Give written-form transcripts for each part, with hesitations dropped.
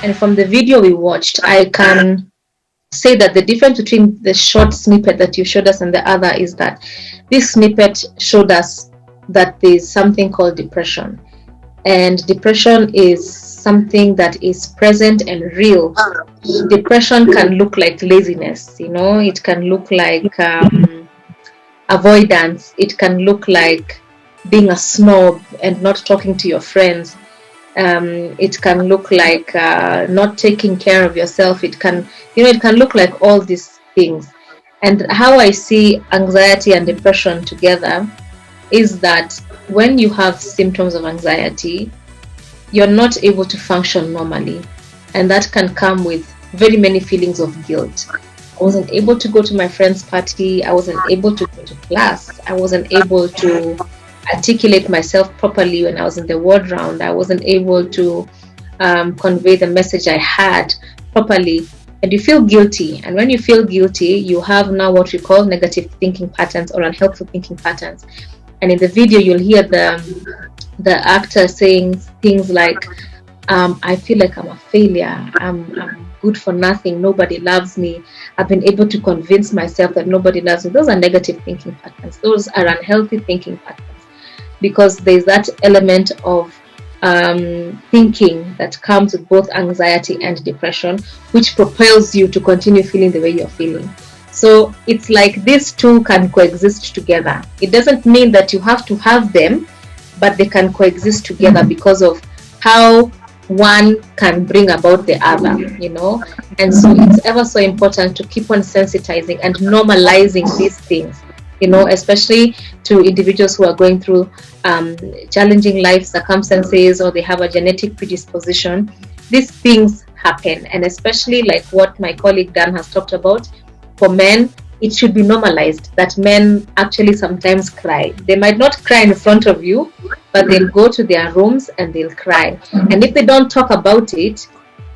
And from the video we watched, I can say that the difference between the short snippet that you showed us and the other is that this snippet showed us that there's something called depression. And depression is something that is present and real. Depression can look like laziness, it can look like avoidance, it can look like being a snob and not talking to your friends. It can look like not taking care of yourself. It can look like all these things. And how I see anxiety and depression together is that when you have symptoms of anxiety, you're not able to function normally. And that can come with very many feelings of guilt. I wasn't able to go to my friend's party. I wasn't able to go to class. I wasn't able to articulate myself properly when I was in the ward round. I wasn't able to convey the message I had properly. And you feel guilty. And when you feel guilty, you have now what we call negative thinking patterns or unhelpful thinking patterns. And in the video, you'll hear the actor saying things like, I feel like I'm a failure. I'm good for nothing. Nobody loves me. I've been able to convince myself that nobody loves me. Those are negative thinking patterns. Those are unhealthy thinking patterns, because there's that element of thinking that comes with both anxiety and depression, which propels you to continue feeling the way you're feeling. So it's like these two can coexist together. It doesn't mean that you have to have them, but they can coexist together because of how one can bring about the other, And so it's ever so important to keep on sensitizing and normalizing these things, especially to individuals who are going through challenging life circumstances, or they have a genetic predisposition. These things happen, and especially like what my colleague Dan has talked about, for men, it should be normalized that men actually sometimes cry. They might not cry in front of you, but they'll go to their rooms and they'll cry. And if they don't talk about it,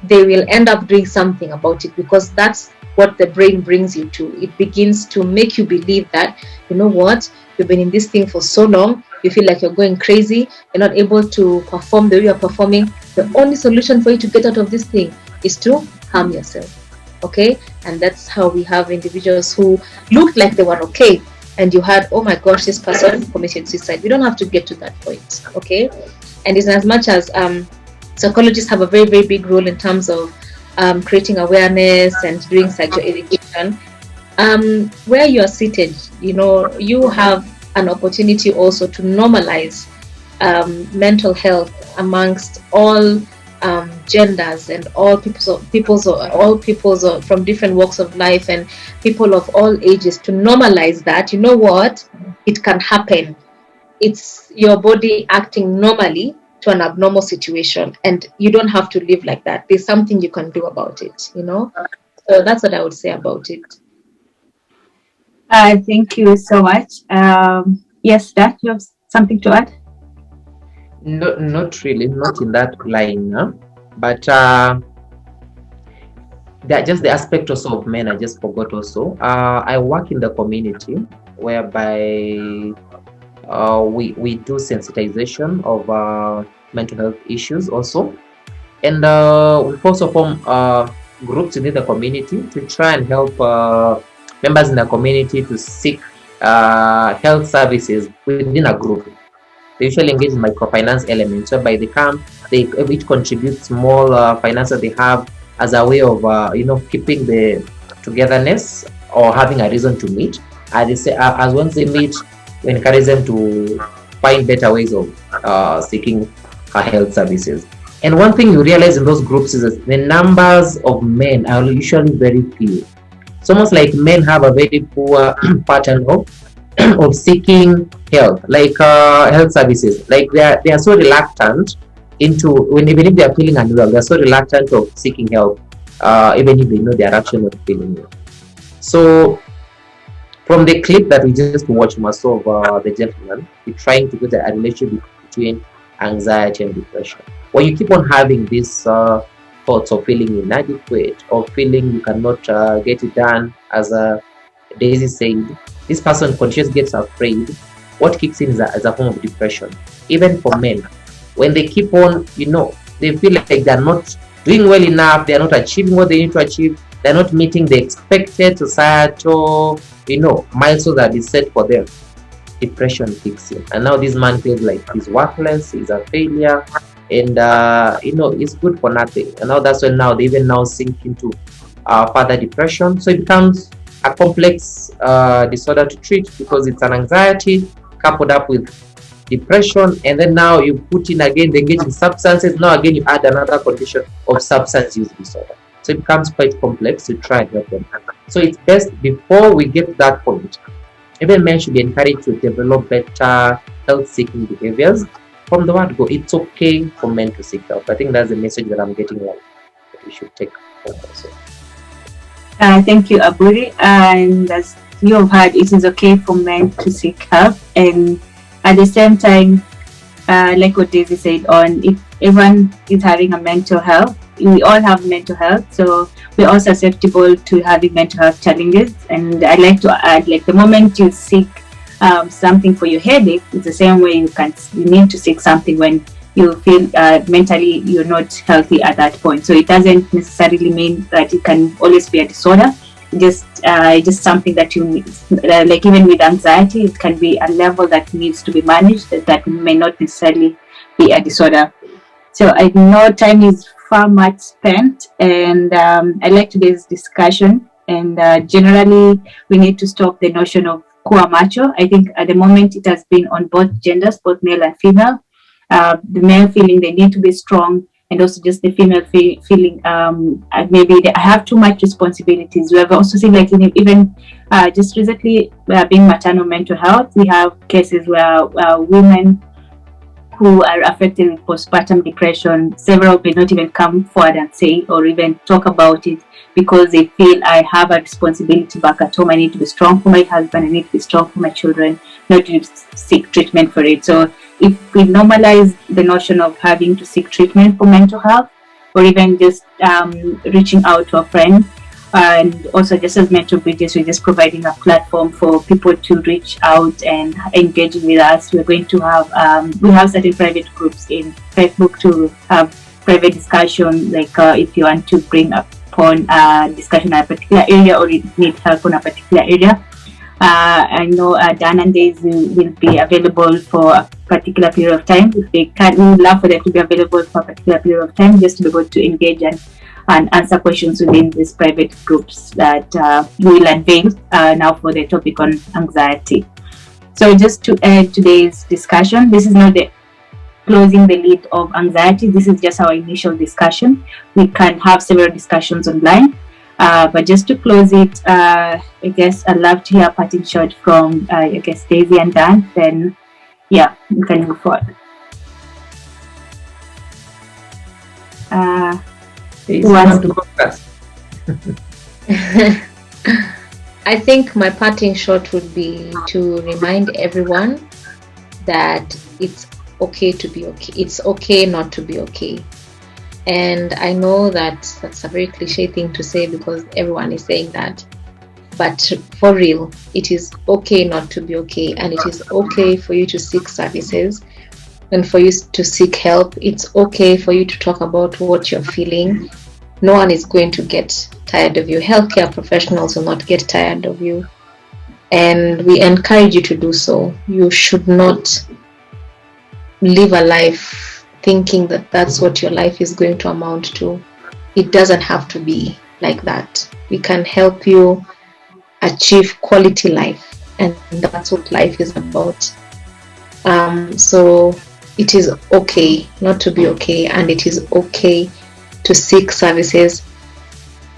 they will end up doing something about it, because that's what the brain brings you to. It begins to make you believe that, you know what, you've been in this thing for so long, you feel like you're going crazy, you're not able to perform the way you're performing. The only solution for you to get out of this thing is to harm yourself. Okay, and that's how we have individuals who looked like they were okay, and you had, oh my gosh, this person committed suicide. We don't have to get to that point. Okay, and in as much as psychologists have a very, very big role in terms of creating awareness and doing psychoeducation, where you are seated, you have an opportunity also to normalize mental health amongst all genders and all peoples from different walks of life and people of all ages, to normalize that, you know what, it can happen. It's your body acting normally to an abnormal situation, and you don't have to live like that. There's something you can do about it, So that's what I would say about it. Thank you so much. Yes, Dad, you have something to add? No, not really, not in that line, but just the aspect also of men, I just forgot also. I work in the community whereby we do sensitization of mental health issues also, and we also form groups within the community to try and help members in the community to seek health services within a group. They usually engage in microfinance elements, whereby they each contribute small finance that they have as a way of keeping the togetherness or having a reason to meet. As once they meet, we encourage them to find better ways of seeking health services. And one thing you realize in those groups is that the numbers of men are usually very few. It's almost like men have a very poor pattern of seeking health, like health services. Like they are so reluctant even if they are feeling unwell, they are so reluctant of seeking help, even if they know they are actually not feeling well. So from the clip that we just watched, of the gentleman, he's trying to get a relationship between anxiety and depression. When you keep on having these thoughts of feeling inadequate or feeling you cannot get it done, as Daisy said, this person continuously gets afraid. What kicks in is a form of depression. Even for men, when they keep on, they feel like they're not doing well enough, they are not achieving what they need to achieve, they're not meeting the expected societal, milestones that is set for them. Depression kicks in, and now this man feels like he's worthless, he's a failure, and it's good for nothing. And now that's when now they even now sink into further depression. So it becomes a complex disorder to treat, because it's an anxiety coupled up with depression, and then now you put in again the engaging substances. Now again you add another condition of substance use disorder. So it becomes quite complex to try and help them. So it's best, before we get to that point, even men should be encouraged to develop better health-seeking behaviors. From the word go, it's okay for men to seek help. I think that's the message that I'm getting, that we should take home also. Thank you, Aburi. And as you have heard, it is okay for men to seek help. And at the same time, like what Daisy said, if everyone is having a mental health, we all have mental health, so we're all susceptible to having mental health challenges. And I'd like to add, like, the moment you seek something for your headache, it's the same way you need to seek something when you feel mentally you're not healthy at that point. So it doesn't necessarily mean that it can always be a disorder. Just something that you need. Like even with anxiety, it can be a level that needs to be managed, that may not necessarily be a disorder. So I know time is far much spent, and I like today's discussion. And generally, we need to stop the notion of kuwa macho. I think at the moment it has been on both genders, both male and female. The male feeling they need to be strong, and also just the female feeling maybe I have too much responsibilities. We have also seen, like, even just recently, being maternal mental health, we have cases where women who are affected with postpartum depression, several may not even come forward and say or even talk about it, because they feel, I have a responsibility back at home. I need to be strong for my husband. I need to be strong for my children, not to seek treatment for it. So if we normalize the notion of having to seek treatment for mental health, or even just reaching out to a friend, and also just as Mental Bridges, we're just providing a platform for people to reach out and engage with us. We're going to have we have certain private groups in Facebook to have private discussion, like if you want to bring upon discussion on a particular area, or you need help on a particular area. I know Dan and Daisy will be available for a particular period of time. If they can, we would love for them to be available for a particular period of time, just to be able to engage and answer questions within these private groups that we will unveil now for the topic on anxiety. So just to end today's discussion, this is not the closing the lead of anxiety. This is just our initial discussion. We can have several discussions online. But just to close it, I guess I'd love to hear a parting shot from, Daisy and Dan. Then, yeah, we can move forward. Who wants to go first? I think my parting shot would be to remind everyone that it's okay to be okay. It's okay not to be okay. And I know that that's a very cliche thing to say, because everyone is saying that. But for real, it is okay not to be okay. And it is okay for you to seek services and for you to seek help. It's okay for you to talk about what you're feeling. No one is going to get tired of you. Healthcare professionals will not get tired of you. And we encourage you to do so. You should not live a life thinking that that's what your life is going to amount to. It doesn't have to be like that. We can help you achieve quality life, and that's what life is about. So it is okay not to be okay, and it is okay to seek services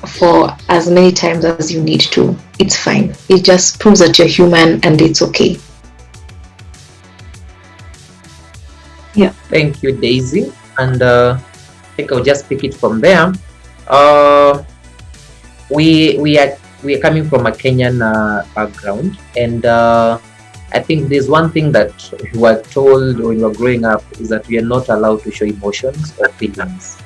for as many times as you need to. It's fine. It just proves that you're human, and it's okay. Yeah. Thank you, Daisy. And I think I'll just pick it from there. We are coming from a Kenyan background, and I think there's one thing that you were told when you were growing up, is that we are not allowed to show emotions or feelings.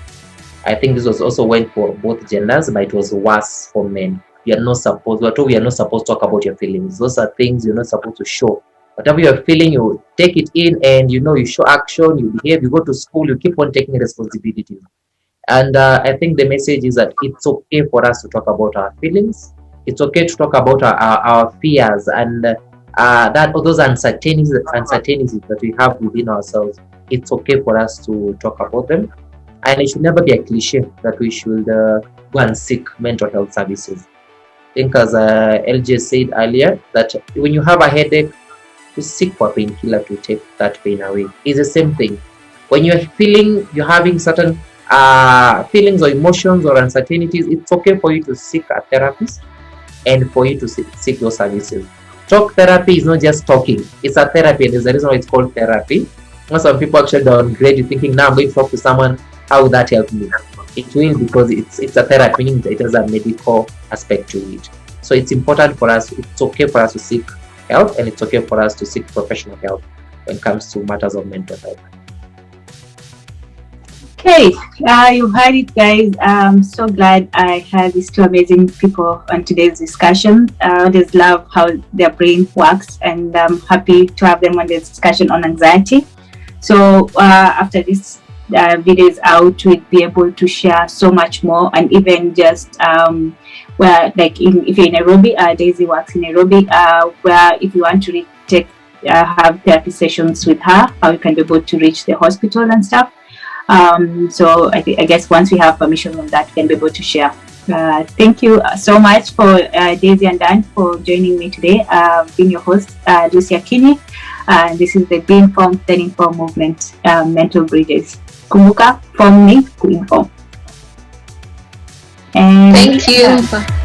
I think this was also went for both genders, but it was worse for men. We are not supposed to talk about your feelings. Those are things you're not supposed to show. Whatever you're feeling, you take it in, and you show action, you behave, you go to school, you keep on taking responsibilities. And I think the message is that it's okay for us to talk about our feelings. It's okay to talk about our fears and that all those uncertainties that we have within ourselves. It's okay for us to talk about them, and it should never be a cliche that we should go and seek mental health services. I think, as LJ said earlier, that when you have a headache, you seek for a painkiller to take that pain away. It's the same thing. When you're having certain feelings or emotions or uncertainties, it's okay for you to seek a therapist and for you to seek those services. Talk therapy is not just talking, it's a therapy, and there's a reason why it's called therapy. Some people actually downgrade you thinking, now I'm going to talk to someone, how will that help me? It will, because it's a therapy, meaning it has a medical aspect to it. So it's important for us, it's okay for us to seek help, and it's okay for us to seek professional help when it comes to matters of mental health. Okay, you've heard it, guys. I'm so glad I had these two amazing people on today's discussion. I just love how their brain works, and I'm happy to have them on this discussion on anxiety. So after this video is out, we'll be able to share so much more, and even just where, like, if you're in Nairobi, Daisy works in Nairobi, where if you want to have therapy sessions with her, how you can be able to reach the hospital and stuff. So I guess once we have permission on that, we can be able to share. Thank you so much for Daisy and Dan for joining me today. Being your host, Lucy Akinyi, and this is the Be Informed, Then Inform movement, Mental Bridges. Kumbuka, form ni kuinform. Thank you.